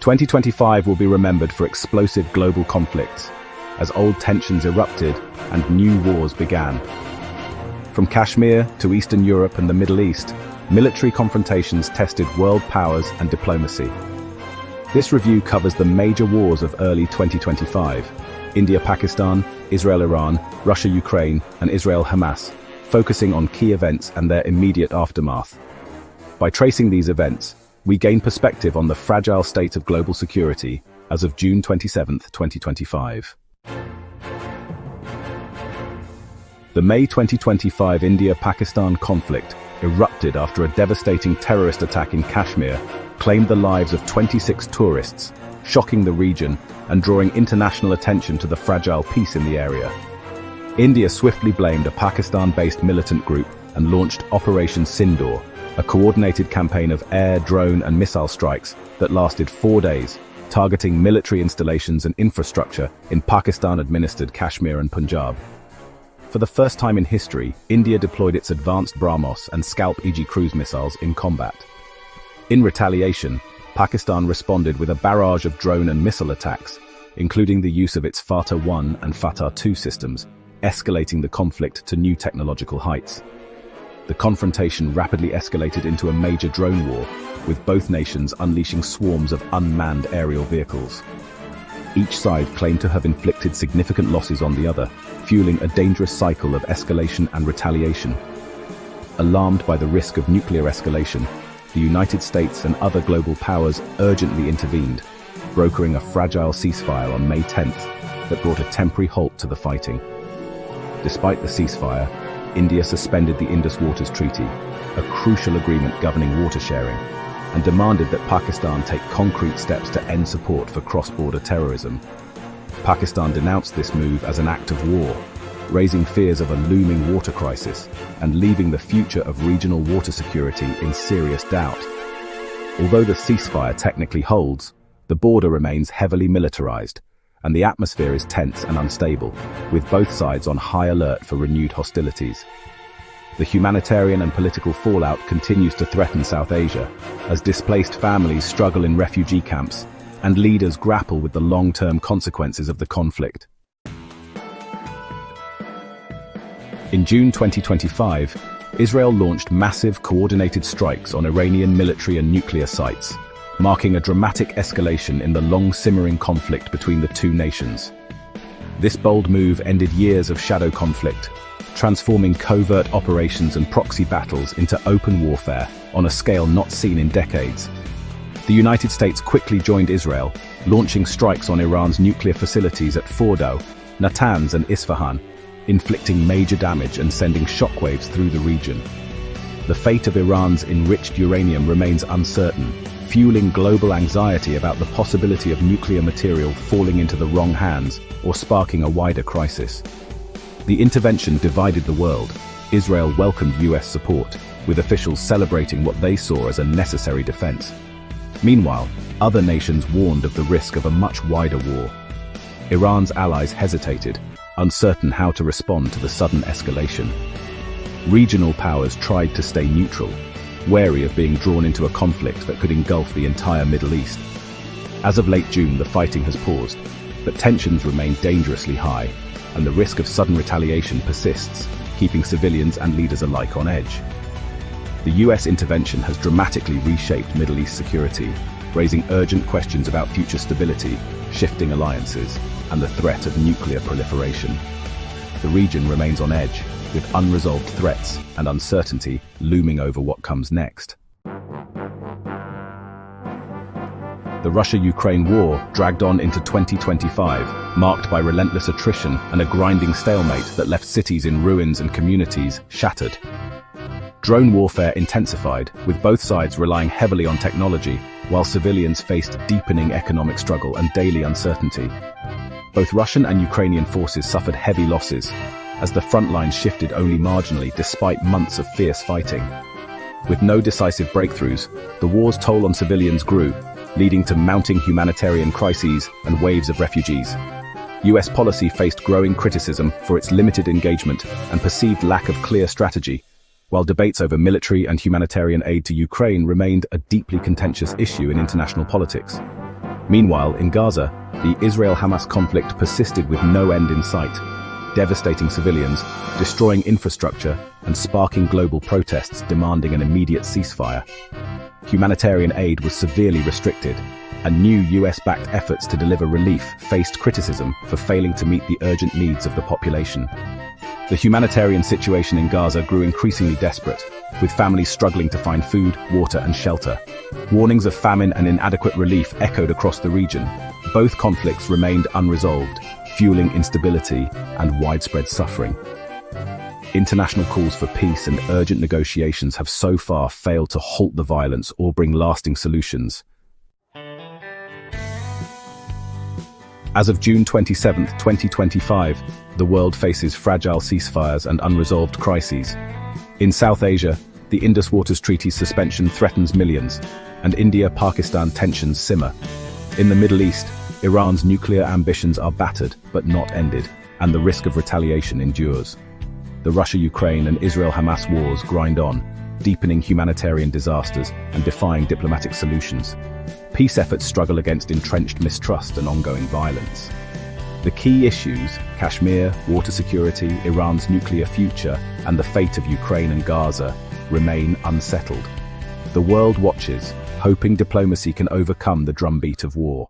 2025 will be remembered for explosive global conflicts, as old tensions erupted and new wars began. From Kashmir to Eastern Europe and the Middle East, military confrontations tested world powers and diplomacy. This review covers the major wars of early 2025: India-Pakistan, Israel-Iran, Russia-Ukraine, and Israel-Hamas, focusing on key events and their immediate aftermath. By tracing these events, we gain perspective on the fragile state of global security as of June 27, 2025. The May 2025 India-Pakistan conflict erupted after a devastating terrorist attack in Kashmir claimed the lives of 26 tourists, shocking the region and drawing international attention to the fragile peace in the area. India swiftly blamed a Pakistan-based militant group and launched Operation Sindoor, a coordinated campaign of air, drone, and missile strikes that lasted 4 days, targeting military installations and infrastructure in Pakistan-administered Kashmir and Punjab. For the first time in history, India deployed its advanced BrahMos and Scalp-EG cruise missiles in combat. In retaliation, Pakistan responded with a barrage of drone and missile attacks, including the use of its Fatah-1 and Fatah-2 systems, escalating the conflict to new technological heights. The confrontation rapidly escalated into a major drone war, with both nations unleashing swarms of unmanned aerial vehicles. Each side claimed to have inflicted significant losses on the other, fueling a dangerous cycle of escalation and retaliation. Alarmed by the risk of nuclear escalation, the United States and other global powers urgently intervened, brokering a fragile ceasefire on May 10th that brought a temporary halt to the fighting. Despite the ceasefire, India suspended the Indus Waters Treaty, a crucial agreement governing water sharing, and demanded that Pakistan take concrete steps to end support for cross-border terrorism. Pakistan denounced this move as an act of war, raising fears of a looming water crisis and leaving the future of regional water security in serious doubt. Although the ceasefire technically holds, the border remains heavily militarized, and the atmosphere is tense and unstable, with both sides on high alert for renewed hostilities. The humanitarian and political fallout continues to threaten South Asia, as displaced families struggle in refugee camps and leaders grapple with the long-term consequences of the conflict. In June 2025, Israel launched massive coordinated strikes on Iranian military and nuclear sites, marking a dramatic escalation in the long-simmering conflict between the two nations. This bold move ended years of shadow conflict, transforming covert operations and proxy battles into open warfare on a scale not seen in decades. The United States quickly joined Israel, launching strikes on Iran's nuclear facilities at Fordow, Natanz, and Isfahan, inflicting major damage and sending shockwaves through the region. The fate of Iran's enriched uranium remains uncertain, fueling global anxiety about the possibility of nuclear material falling into the wrong hands or sparking a wider crisis. The intervention divided the world. Israel welcomed US support, with officials celebrating what they saw as a necessary defense. Meanwhile, other nations warned of the risk of a much wider war. Iran's allies hesitated, uncertain how to respond to the sudden escalation. Regional powers tried to stay neutral, wary of being drawn into a conflict that could engulf the entire Middle East. As of late June, the fighting has paused, but tensions remain dangerously high, and the risk of sudden retaliation persists, keeping civilians and leaders alike on edge. The US intervention has dramatically reshaped Middle East security, raising urgent questions about future stability, shifting alliances, and the threat of nuclear proliferation. The region remains on edge, with unresolved threats and uncertainty looming over what comes next. The Russia-Ukraine war dragged on into 2025, marked by relentless attrition and a grinding stalemate that left cities in ruins and communities shattered. Drone warfare intensified, with both sides relying heavily on technology, while civilians faced deepening economic struggle and daily uncertainty. Both Russian and Ukrainian forces suffered heavy losses, as the front lines shifted only marginally despite months of fierce fighting. With no decisive breakthroughs, the war's toll on civilians grew, leading to mounting humanitarian crises and waves of refugees. US policy faced growing criticism for its limited engagement and perceived lack of clear strategy, while debates over military and humanitarian aid to Ukraine remained a deeply contentious issue in international politics. Meanwhile, in Gaza, the Israel-Hamas conflict persisted with no end in sight, devastating civilians, destroying infrastructure, and sparking global protests demanding an immediate ceasefire. Humanitarian aid was severely restricted, and new US-backed efforts to deliver relief faced criticism for failing to meet the urgent needs of the population. The humanitarian situation in Gaza grew increasingly desperate, with families struggling to find food, water, and shelter. Warnings of famine and inadequate relief echoed across the region. Both conflicts remained unresolved, fueling instability and widespread suffering. International calls for peace and urgent negotiations have so far failed to halt the violence or bring lasting solutions. As of June 27, 2025, the world faces fragile ceasefires and unresolved crises. In South Asia, the Indus Waters Treaty's suspension threatens millions, and India-Pakistan tensions simmer. In the Middle East, Iran's nuclear ambitions are battered but not ended, and the risk of retaliation endures. The Russia-Ukraine and Israel-Hamas wars grind on, deepening humanitarian disasters and defying diplomatic solutions. Peace efforts struggle against entrenched mistrust and ongoing violence. The key issues, Kashmir, water security, Iran's nuclear future, and the fate of Ukraine and Gaza, remain unsettled. The world watches, hoping diplomacy can overcome the drumbeat of war.